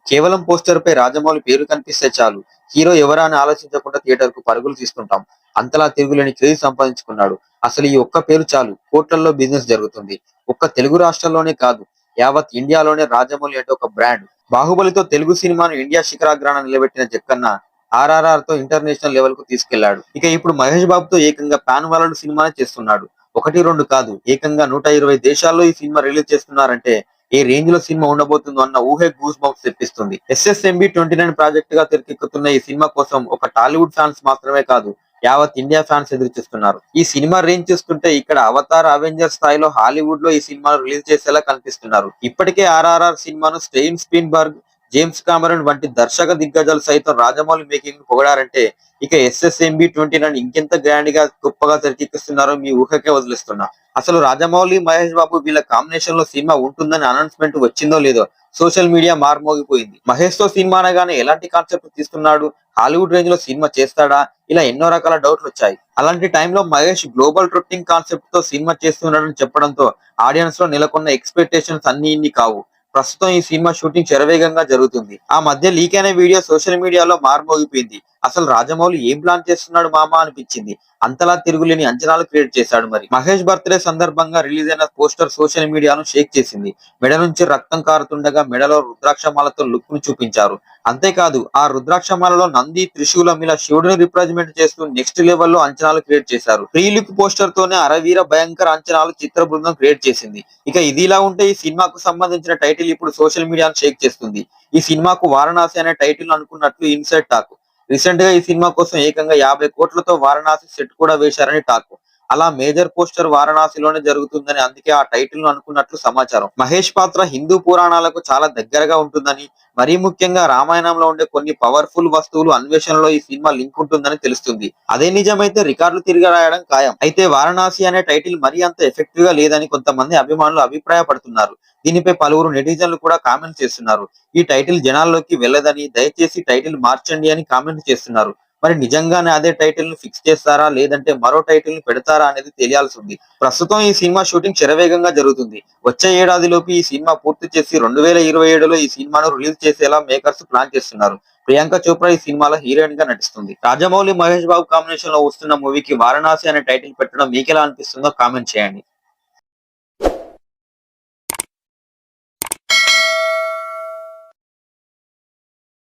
కేవలం పోస్టర్ పై రాజమౌళి పేరు కనిపిస్తే చాలు హీరో ఎవరా అని ఆలోచించకుండా థియేటర్ కు పరుగులు తీస్తుంటాం. అంతలా తిరుగులేని క్రేజ్ సంపాదించుకున్నాడు. అసలు ఈ ఒక్క పేరు చాలు కోట్లల్లో బిజినెస్ జరుగుతుంది. ఒక్క తెలుగు రాష్ట్రాల్లోనే కాదు, యావత్ ఇండియాలోనే రాజమౌళి అంటే ఒక బ్రాండ్. బాహుబలితో తెలుగు సినిమాను ఇండియా శిఖరాగ్రాన నిలబెట్టిన జక్కన్న ఆర్ఆర్ఆర్ తో ఇంటర్నేషనల్ లెవెల్ కు తీసుకెళ్లాడు. ఇక ఇప్పుడు మహేష్ బాబుతో ఏకంగా పాన్ వరల్డ్ సినిమానే చేస్తున్నాడు. ఒకటి రెండు కాదు, ఏకంగా 120 దేశాల్లో ఈ సినిమా రిలీజ్ చేస్తున్నారంటే ఏ రేంజ్ లో సినిమా ఉండబోతుందో అన్న ఊహే గూస్ బంప్స్ తెప్పిస్తుంది. ఎస్ఎస్ఎంబి 29 ప్రాజెక్ట్ గా తెరకెక్కుతున్న ఈ సినిమా కోసం ఒక టాలీవుడ్ ఫ్యాన్స్ మాత్రమే కాదు, యావత్ ఇండియా ఫ్యాన్స్ ఎదురు చూస్తున్నారు. ఈ సినిమా రేంజ్ చూస్తుంటే ఇక్కడ అవతార్, అవెంజర్ స్థాయిలో హాలీవుడ్ లో ఈ సినిమాను రిలీజ్ చేసేలా కనిపిస్తున్నారు. ఇప్పటికే ఆర్ఆర్ఆర్ సినిమాను స్టెయిన్ స్పీల్బర్గ్, జేమ్స్ కామరన్ వంటి దర్శక దిగ్గజాలు సైతం రాజమౌళి మేకింగ్ పొగడారంటే ఇక ఎస్ఎస్ఎంబి 29 ఇంకెంత గ్రాండ్ గా గొప్పగా తెరకెక్కిస్తున్నారో మీ ఊహకే వదిలేస్తున్నా. అసలు రాజమౌళి, మహేష్ బాబు వీళ్ళ కాంబినేషన్ లో సినిమా ఉంటుందని అనౌన్స్మెంట్ వచ్చిందో లేదో సోషల్ మీడియా మార్మోగిపోయింది. మహేష్ తో సినిమా అనగానే ఎలాంటి కాన్సెప్ట్ తీస్తున్నాడు, హాలీవుడ్ రేంజ్ లో సినిమా చేస్తాడా, ఇలా ఎన్నో రకాల డౌట్లు వచ్చాయి. అలాంటి టైంలో మహేష్ గ్లోబల్ ట్రొట్టింగ్ కాన్సెప్ట్ తో సినిమా చేస్తున్నాడని చెప్పడంతో ఆడియన్స్ లో నెలకొన్న ఎక్స్పెక్టేషన్స్ అన్ని ఇన్ని కావు. ప్రస్తుతం ఈ సినిమా షూటింగ్ శరవేగంగా జరుగుతుంది. ఆ మధ్య లీక్ అయిన వీడియో సోషల్ మీడియాలో మార్మోగిపోయింది. అసలు రాజమౌళి ఏం ప్లాన్ చేస్తున్నాడు మామా అనిపించింది. అంతలా తిరుగులేని అంచనాలు క్రియేట్ చేశాడు. మరి మహేష్ బర్త్డే సందర్భంగా రిలీజ్ అయిన పోస్టర్ సోషల్ మీడియాను షేక్ చేసింది. మెడ నుంచి రక్తం కారుతుండగా మెడలో రుద్రాక్షమాలతో లుక్ ను చూపించారు. అంతేకాదు ఆ రుద్రాక్షమాలలో నంది, త్రిశూలం ఇలా శివుడిని రిప్రజెంట్ చేస్తూ నెక్స్ట్ లెవెల్లో అంచనాలు క్రియేట్ చేశారు. ప్రీ లుక్ పోస్టర్ తోనే అరవీర భయంకర అంచనాలు చిత్ర బృందం క్రియేట్ చేసింది. ఇక ఇదిలా ఉంటే ఈ సినిమాకు సంబంధించిన టైటిల్ ఇప్పుడు సోషల్ మీడియాను షేక్ చేస్తుంది. ఈ సినిమాకు వారణాసి అనే టైటిల్ అనుకున్నట్లు ఇన్సైడ్ టాక్. రీసెంట్ గా ఈ సినిమా కోసం ఏకంగా 50 కోట్లతో వారణాసి సెట్ కూడా వేశారని టాక్. అలా మేజర్ పోస్టర్ వారణాసిలోనే జరుగుతుందని, అందుకే ఆ టైటిల్ ను అనుకున్నట్లు సమాచారం. మహేష్ పాత్ర హిందూ పురాణాలకు చాలా దగ్గరగా ఉంటుందని, మరీ ముఖ్యంగా రామాయణంలో ఉండే కొన్ని పవర్ఫుల్ వస్తువులు అన్వేషణలో ఈ సినిమా లింక్ ఉంటుందని తెలుస్తుంది. అదే నిజమైతే రికార్డులు తిరిగి రాయడం ఖాయం. అయితే వారణాసి అనే టైటిల్ మరీ అంత ఎఫెక్టివ్ గా లేదని కొంతమంది అభిమానులు అభిప్రాయపడుతున్నారు. దీనిపై పలువురు నెటిజన్లు కూడా కామెంట్ చేస్తున్నారు. ఈ టైటిల్ జనాల్లోకి వెళ్ళదని, దయచేసి టైటిల్ మార్చండి అని కామెంట్ చేస్తున్నారు. మరి నిజంగానే అదే టైటిల్ ను ఫిక్స్ చేస్తారా, లేదంటే మరో టైటిల్ ని పెడతారా అనేది తెలియాల్సి ఉంది. ప్రస్తుతం ఈ సినిమా షూటింగ్ శరవేగంగా జరుగుతుంది. వచ్చే ఏడాదిలోపు ఈ సినిమా పూర్తి చేసి 2027లో ఈ సినిమాను రిలీజ్ చేసేలా మేకర్స్ ప్లాన్ చేస్తున్నారు. ప్రియాంక చోప్రా ఈ సినిమాలో హీరోయిన్ గా నటిస్తుంది. రాజమౌళి, మహేష్ బాబు కాంబినేషన్ లో వస్తున్న మూవీకి వారణాసి అనే టైటిల్ పెట్టడం మీకెలా అనిపిస్తుందో కామెంట్ చేయండి.